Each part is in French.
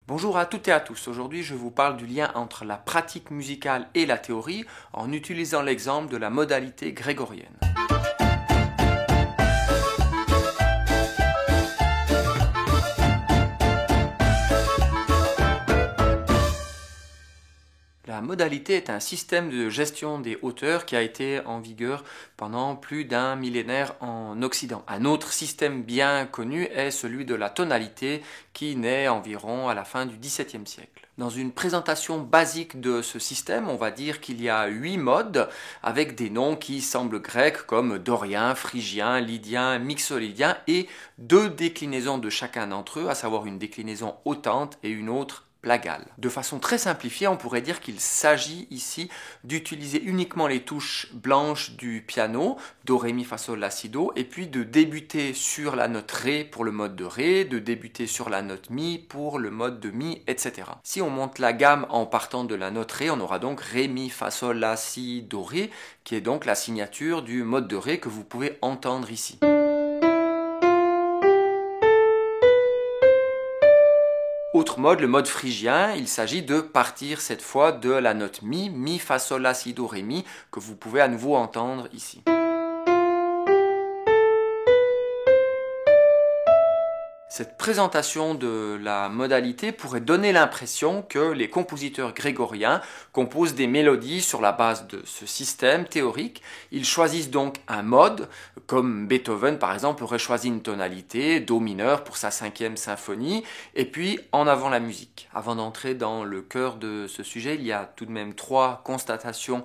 Bonjour à toutes et à tous. Aujourd'hui, je vous parle du lien entre la pratique musicale et la théorie en utilisant l'exemple de la modalité grégorienne. La modalité est un système de gestion des hauteurs qui a été en vigueur pendant plus d'un millénaire en Occident. Un autre système bien connu est celui de la tonalité qui naît environ à la fin du XVIIe siècle. Dans une présentation basique de ce système, on va dire qu'il y a 8 modes avec des noms qui semblent grecs comme dorien, phrygien, lydien, mixolydien et 2 déclinaisons de chacun d'entre eux, à savoir une déclinaison hautante et une autre plagale. De façon très simplifiée, on pourrait dire qu'il s'agit ici d'utiliser uniquement les touches blanches du piano, do, ré, mi, fa, sol, la, si, do, et puis de débuter sur la note ré pour le mode de ré, de débuter sur la note mi pour le mode de mi, etc. Si on monte la gamme en partant de la note ré, on aura donc ré, mi, fa, sol, la, si, do, ré, qui est donc la signature du mode de ré que vous pouvez entendre ici. Autre mode, le mode phrygien, il s'agit de partir cette fois de la note mi, mi, fa, sol, la, si, do, ré, mi, que vous pouvez à nouveau entendre ici. Cette présentation de la modalité pourrait donner l'impression que les compositeurs grégoriens composent des mélodies sur la base de ce système théorique. Ils choisissent donc un mode, comme Beethoven par exemple aurait choisi une tonalité, do mineur pour sa 5e symphonie, et puis en avant la musique. Avant d'entrer dans le cœur de ce sujet, il y a tout de même 3 constatations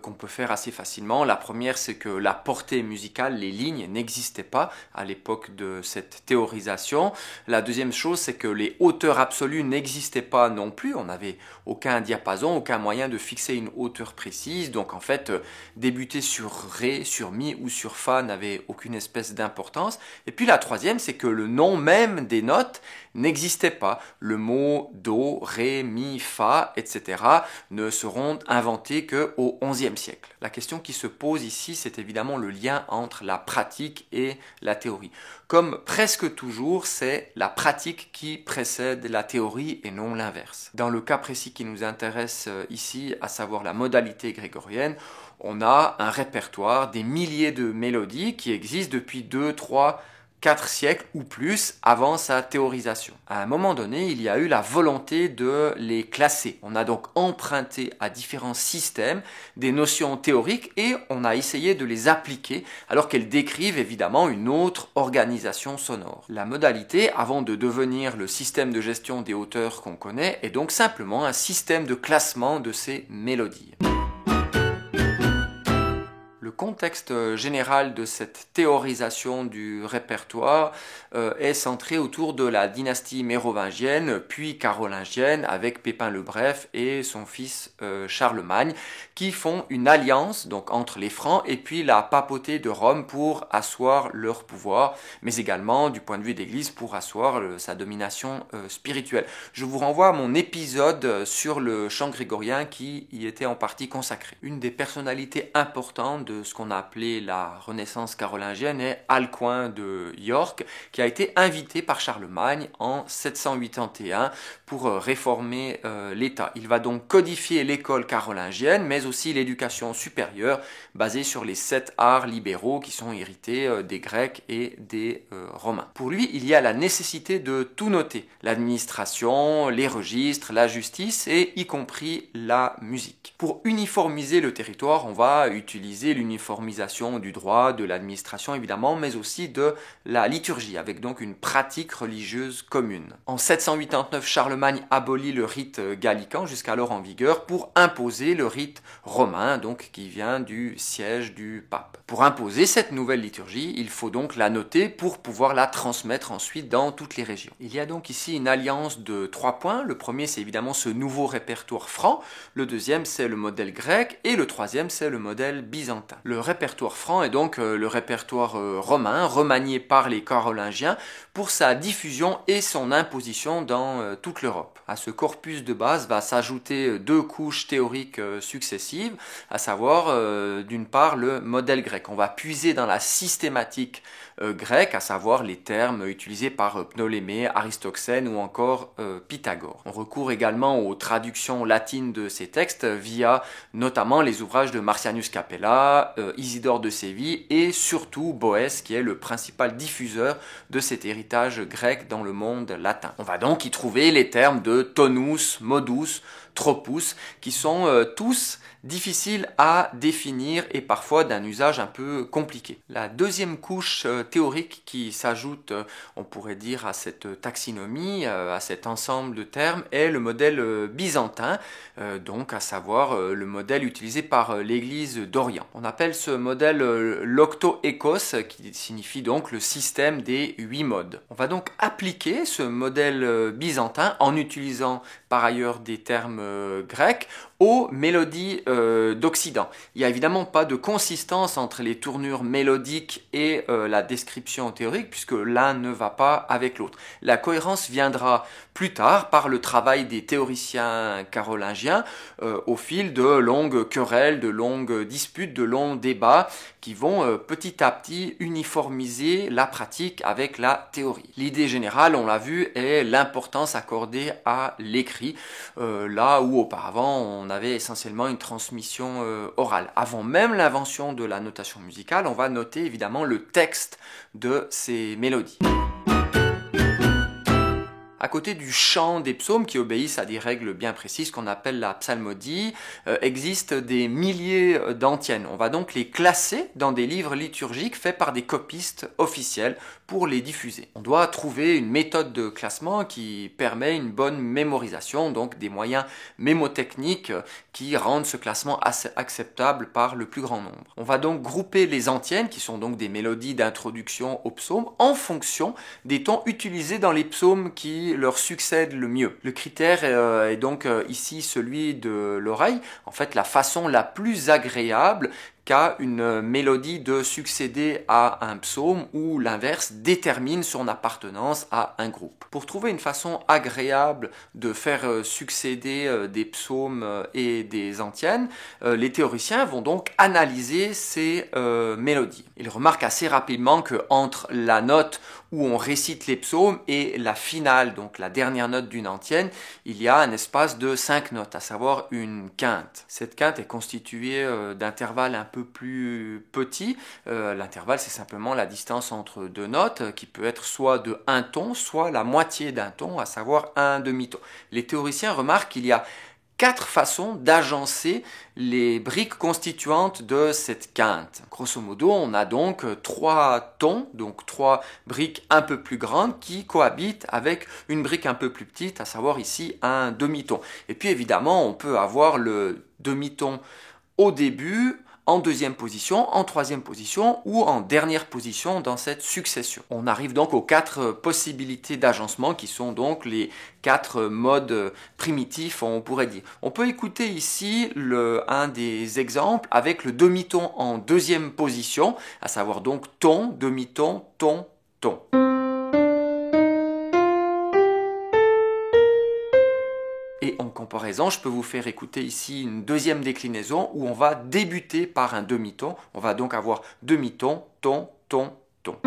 qu'on peut faire assez facilement. La première, c'est que la portée musicale, les lignes, n'existaient pas à l'époque de cette théorisation. La deuxième chose, c'est que les hauteurs absolues n'existaient pas non plus. On n'avait aucun diapason, aucun moyen de fixer une hauteur précise. Donc en fait, débuter sur ré, sur mi ou sur fa n'avait aucune espèce d'importance. Et puis la troisième, c'est que le nom même des notes n'existait pas. Le mot do, ré, mi, fa, etc. ne seront inventés qu'au XIe siècle. La question qui se pose ici, c'est évidemment le lien entre la pratique et la théorie. Comme presque toujours, c'est la pratique qui précède la théorie et non l'inverse. Dans le cas précis qui nous intéresse ici, à savoir la modalité grégorienne, on a un répertoire, des milliers de mélodies qui existent depuis 2, 3, 4 siècles ou plus avant sa théorisation. À un moment donné, il y a eu la volonté de les classer. On a donc emprunté à différents systèmes des notions théoriques et on a essayé de les appliquer alors qu'elles décrivent évidemment une autre organisation sonore. La modalité, avant de devenir le système de gestion des hauteurs qu'on connaît, est donc simplement un système de classement de ces mélodies. Le contexte général de cette théorisation du répertoire est centré autour de la dynastie mérovingienne puis carolingienne avec Pépin le Bref et son fils Charlemagne qui font une alliance donc entre les Francs et puis la papauté de Rome pour asseoir leur pouvoir, mais également du point de vue d'Église pour asseoir sa domination spirituelle. Je vous renvoie à mon épisode sur le chant grégorien qui y était en partie consacré. Une des personnalités importantes de ce qu'on a appelé la Renaissance carolingienne est Alcuin de York, qui a été invité par Charlemagne en 781 pour réformer l'État. Il va donc codifier l'école carolingienne, mais aussi l'éducation supérieure, basée sur les 7 arts libéraux qui sont hérités des Grecs et des Romains. Pour lui, il y a la nécessité de tout noter, l'administration, les registres, la justice et y compris la musique. Pour uniformiser le territoire, on va utiliser l'uniformisation du droit, de l'administration évidemment, mais aussi de la liturgie, avec donc une pratique religieuse commune. En 789, Charlemagne abolit le rite gallican, jusqu'alors en vigueur, pour imposer le rite romain, donc qui vient du siège du pape. Pour imposer cette nouvelle liturgie, il faut donc la noter pour pouvoir la transmettre ensuite dans toutes les régions. Il y a donc ici une alliance de 3 points. Le premier, c'est évidemment ce nouveau répertoire franc. Le deuxième, c'est le modèle grec. Et le troisième, c'est le modèle byzantin. Le répertoire franc est donc le répertoire romain, remanié par les Carolingiens pour sa diffusion et son imposition dans toute l'Europe. À ce corpus de base va s'ajouter deux couches théoriques successives, à savoir d'une part le modèle grec. On va puiser dans la systématique grecque, à savoir les termes utilisés par Ptolémée, Aristoxène ou encore Pythagore. On recourt également aux traductions latines de ces textes via notamment les ouvrages de Marcianus Capella, Isidore de Séville et surtout Boès qui est le principal diffuseur de cet héritage grec dans le monde latin. On va donc y trouver les termes de tonus, modus, tropus qui sont tous difficiles à définir et parfois d'un usage un peu compliqué. La deuxième couche théorique qui s'ajoute, on pourrait dire, à cette taxinomie, à cet ensemble de termes, est le modèle byzantin, donc à savoir le modèle utilisé par l'Église d'Orient. On appelle ce modèle l'octoékos, qui signifie donc le système des 8 modes. On va donc appliquer ce modèle byzantin en utilisant par ailleurs des termes grecs aux mélodies d'Occident. Il n'y a évidemment pas de consistance entre les tournures mélodiques et la description théorique, puisque l'un ne va pas avec l'autre. La cohérence viendra plus tard par le travail des théoriciens carolingiens au fil de longues querelles, de longues disputes, de longs débats qui vont petit à petit uniformiser la pratique avec la théorie. L'idée générale, on l'a vu, est l'importance accordée à l'écrit, là où auparavant on avait essentiellement une transmission orale. Avant même l'invention de la notation musicale, on va noter évidemment le texte de ces mélodies. À côté du chant des psaumes qui obéissent à des règles bien précises qu'on appelle la psalmodie, existent des milliers d'antiennes. On va donc les classer dans des livres liturgiques faits par des copistes officiels pour les diffuser. On doit trouver une méthode de classement qui permet une bonne mémorisation, donc des moyens mémotechniques qui rendent ce classement assez acceptable par le plus grand nombre. On va donc grouper les antiennes, qui sont donc des mélodies d'introduction aux psaumes, en fonction des tons utilisés dans les psaumes qui leur succèdent le mieux. Le critère est donc ici celui de l'oreille, en fait la façon la plus agréable qu'a une mélodie de succéder à un psaume ou l'inverse détermine son appartenance à un groupe. Pour trouver une façon agréable de faire succéder des psaumes et des antiennes, les théoriciens vont donc analyser ces mélodies. Ils remarquent assez rapidement que entre la note où on récite les psaumes et la finale, donc la dernière note d'une antienne, il y a un espace de 5 notes, à savoir une quinte. Cette quinte est constituée d'intervalles un peu plus petits. L'intervalle, c'est simplement la distance entre deux notes, qui peut être soit de un ton, soit la moitié d'un ton, à savoir un demi-ton. Les théoriciens remarquent qu'il y a 4 façons d'agencer les briques constituantes de cette quinte. Grosso modo, on a donc 3 tons, donc 3 briques un peu plus grandes qui cohabitent avec une brique un peu plus petite, à savoir ici un demi-ton. Et puis évidemment, on peut avoir le demi-ton au début, en deuxième position, en troisième position ou en dernière position dans cette succession. On arrive donc aux 4 possibilités d'agencement qui sont donc les 4 modes primitifs, on pourrait dire. On peut écouter ici un des exemples avec le demi-ton en deuxième position, à savoir donc ton, demi-ton, ton, ton. Et en comparaison, je peux vous faire écouter ici une deuxième déclinaison où on va débuter par un demi-ton. On va donc avoir demi-ton, ton, ton, ton.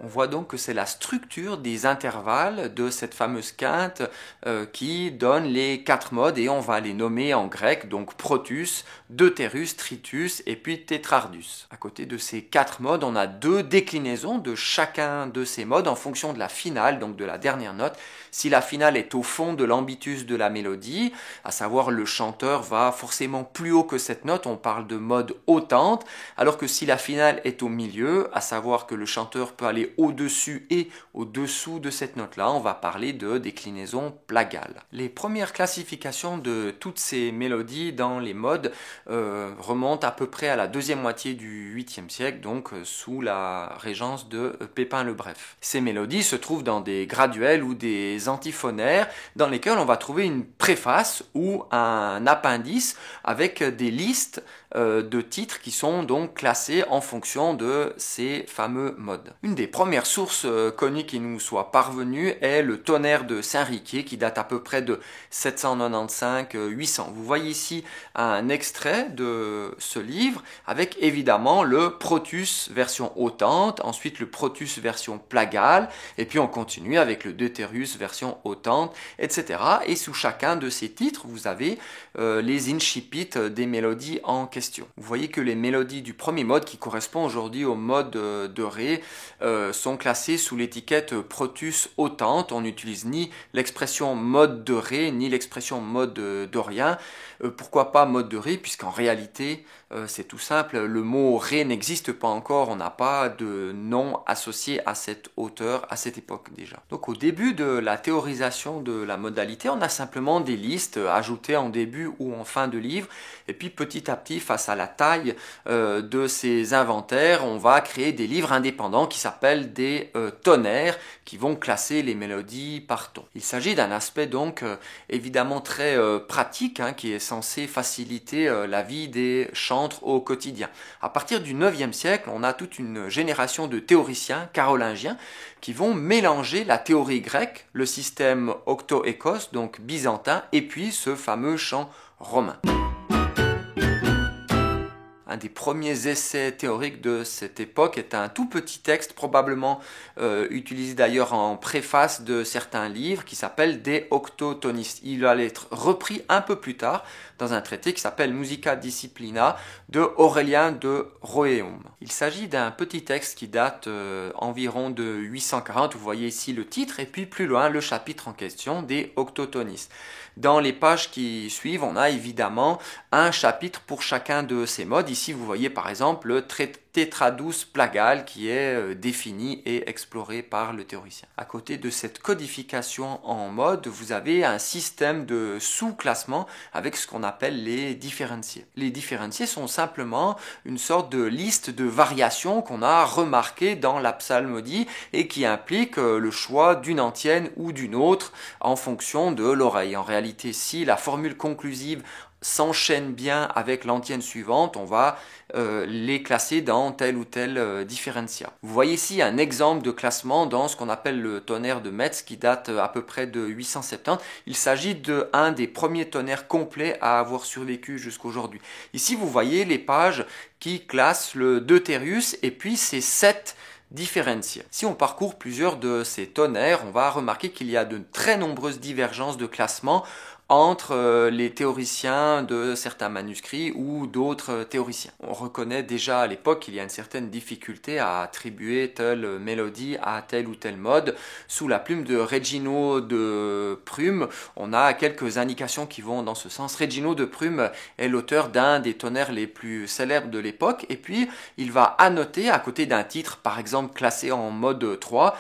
On voit donc que c'est la structure des intervalles de cette fameuse quinte qui donne les 4 modes et on va les nommer en grec, donc protus, deutérus, tritus et puis tétrardus. À côté de ces 4 modes, on a 2 déclinaisons de chacun de ces modes en fonction de la finale, donc de la dernière note. Si la finale est au fond de l'ambitus de la mélodie, à savoir le chanteur va forcément plus haut que cette note, on parle de mode hautante, alors que si la finale est au milieu, à savoir que le chanteur peut aller au-dessus et au-dessous de cette note-là. On va parler de déclinaison plagale. Les premières classifications de toutes ces mélodies dans les modes remontent à peu près à la deuxième moitié du 8e siècle, donc sous la régence de Pépin le Bref. Ces mélodies se trouvent dans des graduels ou des antiphonaires dans lesquels on va trouver une préface ou un appendice avec des listes de titres qui sont donc classés en fonction de ces fameux modes. Une des premières sources connues qui nous soit parvenue est le Tonnerre de Saint-Riquier qui date à peu près de 795-800. Vous voyez ici un extrait de ce livre avec évidemment le Protus version hautante, ensuite le Protus version plagale, et puis on continue avec le Deuterius version hautante, etc. Et sous chacun de ces titres, vous avez les incipits des mélodies en question. Vous voyez que les mélodies du premier mode, qui correspond aujourd'hui au mode de Ré, sont classées sous l'étiquette Protus hautante. On n'utilise ni l'expression mode de Ré, ni l'expression mode dorien. Pourquoi pas mode de Ré, puisqu'en réalité, c'est tout simple, le mot Ré n'existe pas encore, on n'a pas de nom associé à cette hauteur à cette époque déjà. Donc au début de la théorisation de la modalité, on a simplement des listes ajoutées en début ou en fin de livre, et puis petit à petit, face à la taille de ces inventaires, on va créer des livres indépendants qui s'appellent des tonnerres, qui vont classer les mélodies par ton. Il s'agit d'un aspect donc évidemment très pratique, qui est censé faciliter la vie des chantres au quotidien. À partir du 9e siècle, on a toute une génération de théoriciens carolingiens qui vont mélanger la théorie grecque, le système octo-écos, donc byzantin, et puis ce fameux chant romain. Un des premiers essais théoriques de cette époque est un tout petit texte, probablement utilisé d'ailleurs en préface de certains livres, qui s'appelle De Octotonis. Il va être repris un peu plus tard dans un traité qui s'appelle Musica Disciplina de Aurélien de Roeum. Il s'agit d'un petit texte qui date environ de 840. Vous voyez ici le titre et puis plus loin le chapitre en question, De Octotonis. Dans les pages qui suivent, on a évidemment un chapitre pour chacun de ces modes. Ici, vous voyez par exemple le tétradus plagale qui est défini et exploré par le théoricien. À côté de cette codification en mode, vous avez un système de sous-classement avec ce qu'on appelle les différenciés. Les différenciés sont simplement une sorte de liste de variations qu'on a remarquées dans la psalmodie et qui implique le choix d'une antienne ou d'une autre en fonction de l'oreille. En réalité, si la formule conclusive s'enchaînent bien avec l'antienne suivante, on va les classer dans tel ou tel différenciat. Vous voyez ici un exemple de classement dans ce qu'on appelle le tonnerre de Metz qui date à peu près de 870. Il s'agit d'un des premiers tonnerres complets à avoir survécu jusqu'aujourd'hui. Ici, vous voyez les pages qui classent le Deuterius et puis ces 7 différenciés. Si on parcourt plusieurs de ces tonnerres, on va remarquer qu'il y a de très nombreuses divergences de classement entre les théoriciens de certains manuscrits ou d'autres théoriciens. On reconnaît déjà à l'époque qu'il y a une certaine difficulté à attribuer telle mélodie à tel ou tel mode. Sous la plume de Regino de Prume, on a quelques indications qui vont dans ce sens. Regino de Prume est l'auteur d'un des tonnerres les plus célèbres de l'époque, et puis il va annoter à côté d'un titre, par exemple classé en mode 3,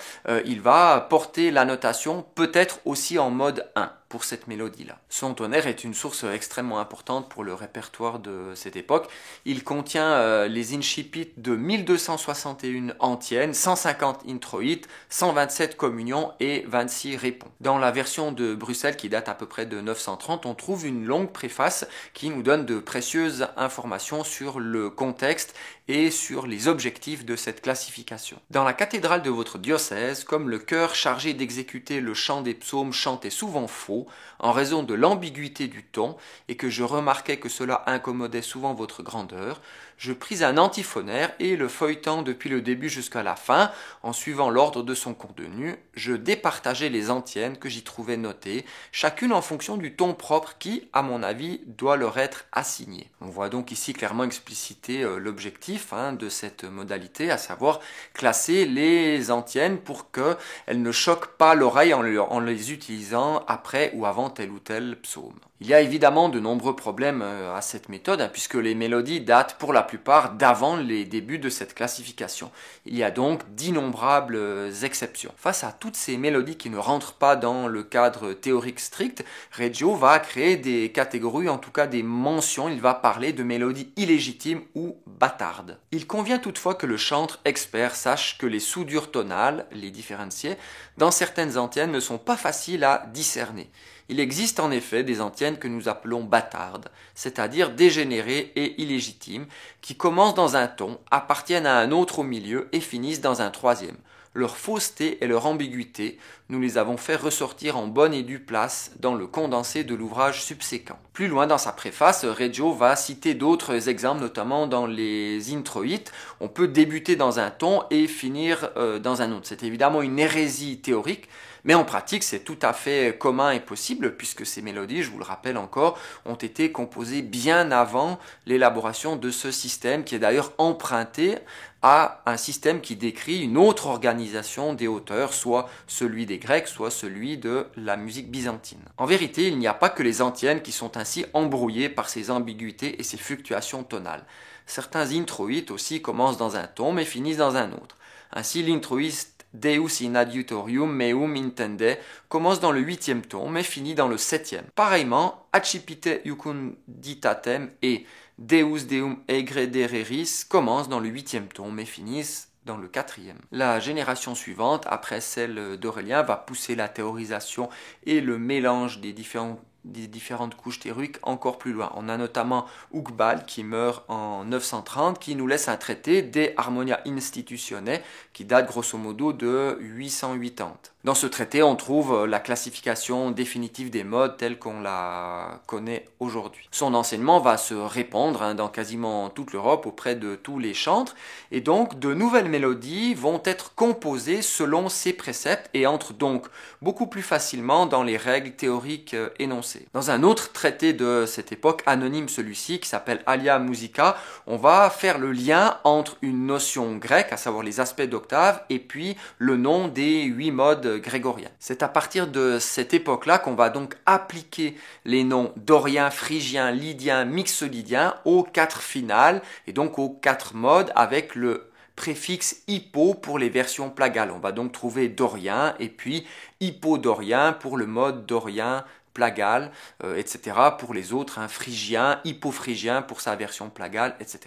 il va porter l'annotation peut-être aussi en mode 1. Pour cette mélodie-là. Son tonnerre est une source extrêmement importante pour le répertoire de cette époque. Il contient les incipits de 1261 antiennes, 150 introïtes, 127 communions et 26 répons. Dans la version de Bruxelles qui date à peu près de 930, on trouve une longue préface qui nous donne de précieuses informations sur le contexte et sur les objectifs de cette classification. Dans la cathédrale de votre diocèse, comme le chœur chargé d'exécuter le chant des psaumes chantait souvent faux, en raison de l'ambiguïté du ton, et que je remarquais que cela incommodait souvent votre grandeur, je pris un antiphonaire et le feuilletant depuis le début jusqu'à la fin, en suivant l'ordre de son contenu, je départageais les antiennes que j'y trouvais notées, chacune en fonction du ton propre qui, à mon avis, doit leur être assigné. On voit donc ici clairement explicité l'objectif impératif de cette modalité, à savoir classer les antiennes pour qu'elles ne choquent pas l'oreille en les utilisant après ou avant tel ou tel psaume. Il y a évidemment de nombreux problèmes à cette méthode, puisque les mélodies datent pour la plupart d'avant les débuts de cette classification. Il y a donc d'innombrables exceptions. Face à toutes ces mélodies qui ne rentrent pas dans le cadre théorique strict, Reggio va créer des catégories, en tout cas des mentions. Il va parler de mélodies illégitimes ou bâtardes. Il convient toutefois que le chantre expert sache que les soudures tonales, les différencier, dans certaines antiennes ne sont pas faciles à discerner. Il existe en effet des antiennes que nous appelons bâtardes, c'est-à-dire dégénérées et illégitimes, qui commencent dans un ton, appartiennent à un autre au milieu et finissent dans un troisième. Leur fausseté et leur ambiguïté, nous les avons fait ressortir en bonne et due place dans le condensé de l'ouvrage subséquent. Plus loin dans sa préface, Reggio va citer d'autres exemples, notamment dans les introïtes. On peut débuter dans un ton et finir dans un autre. C'est évidemment une hérésie théorique, mais en pratique, c'est tout à fait commun et possible, puisque ces mélodies, je vous le rappelle encore, ont été composées bien avant l'élaboration de ce système, qui est d'ailleurs emprunté à un système qui décrit une autre organisation des auteurs, soit celui des Grecs, soit celui de la musique byzantine. En vérité, il n'y a pas que les antiennes qui sont ainsi embrouillées par ces ambiguïtés et ces fluctuations tonales. Certains introïtes aussi commencent dans un ton, mais finissent dans un autre. Ainsi, l'introïte Deus in adiutorium meum intende commence dans le 8e ton, mais finit dans le 7e. Pareillement, Accipite iucunditatem et Deus deum egredereris commence dans le 8e ton, mais finissent dans le 4e. La génération suivante, après celle d'Aurélien, va pousser la théorisation et le mélange des différentes couches théoriques encore plus loin. On a notamment Hucbald qui meurt en 930, qui nous laisse un traité De Harmonia Institutione qui date grosso modo de 880. Dans ce traité, on trouve la classification définitive des modes telle qu'on la connaît aujourd'hui. Son enseignement va se répandre dans quasiment toute l'Europe auprès de tous les chantres, et donc de nouvelles mélodies vont être composées selon ces préceptes et entrent donc beaucoup plus facilement dans les règles théoriques énoncées. Dans un autre traité de cette époque, anonyme celui-ci, qui s'appelle Alia Musica, on va faire le lien entre une notion grecque, à savoir les aspects d'octave, et puis le nom des 8 modes grégoriens. C'est à partir de cette époque-là qu'on va donc appliquer les noms dorien, phrygien, lydien, mixolydien aux 4 finales, et donc aux 4 modes avec le préfixe hypo pour les versions plagales. On va donc trouver dorien et puis hypodorien pour le mode dorien plagal, etc. pour les autres, phrygien, hypophrygien pour sa version plagale, etc.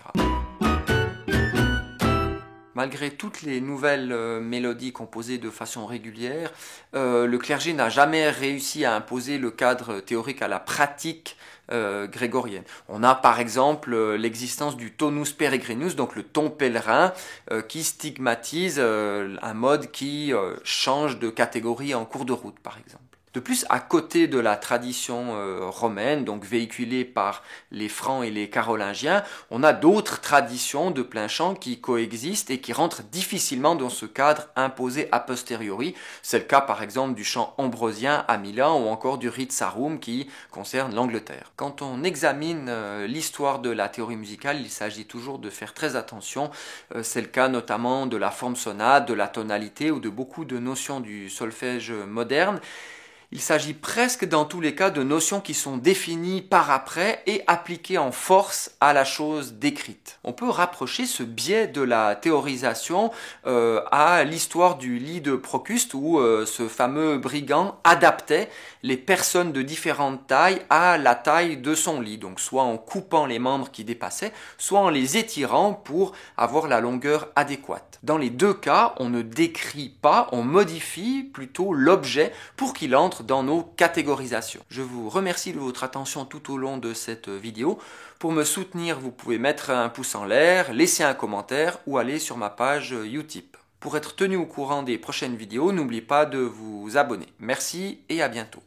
Malgré toutes les nouvelles mélodies composées de façon régulière, le clergé n'a jamais réussi à imposer le cadre théorique à la pratique grégorienne. On a par exemple l'existence du tonus peregrinus, donc le ton pèlerin, qui stigmatise un mode qui change de catégorie en cours de route, par exemple. De plus, à côté de la tradition romaine, donc véhiculée par les Francs et les Carolingiens, on a d'autres traditions de plein chant qui coexistent et qui rentrent difficilement dans ce cadre imposé a posteriori. C'est le cas par exemple du chant ambrosien à Milan ou encore du Ritsarum qui concerne l'Angleterre. Quand on examine l'histoire de la théorie musicale, il s'agit toujours de faire très attention. C'est le cas notamment de la forme sonate, de la tonalité ou de beaucoup de notions du solfège moderne. Il s'agit presque dans tous les cas de notions qui sont définies par après et appliquées en force à la chose décrite. On peut rapprocher ce biais de la théorisation à l'histoire du lit de Procuste où ce fameux brigand adaptait les personnes de différentes tailles à la taille de son lit, donc soit en coupant les membres qui dépassaient, soit en les étirant pour avoir la longueur adéquate. Dans les deux cas, on ne décrit pas, on modifie plutôt l'objet pour qu'il entre dans nos catégorisations. Je vous remercie de votre attention tout au long de cette vidéo. Pour me soutenir, vous pouvez mettre un pouce en l'air, laisser un commentaire ou aller sur ma page Utip. Pour être tenu au courant des prochaines vidéos, n'oubliez pas de vous abonner. Merci et à bientôt.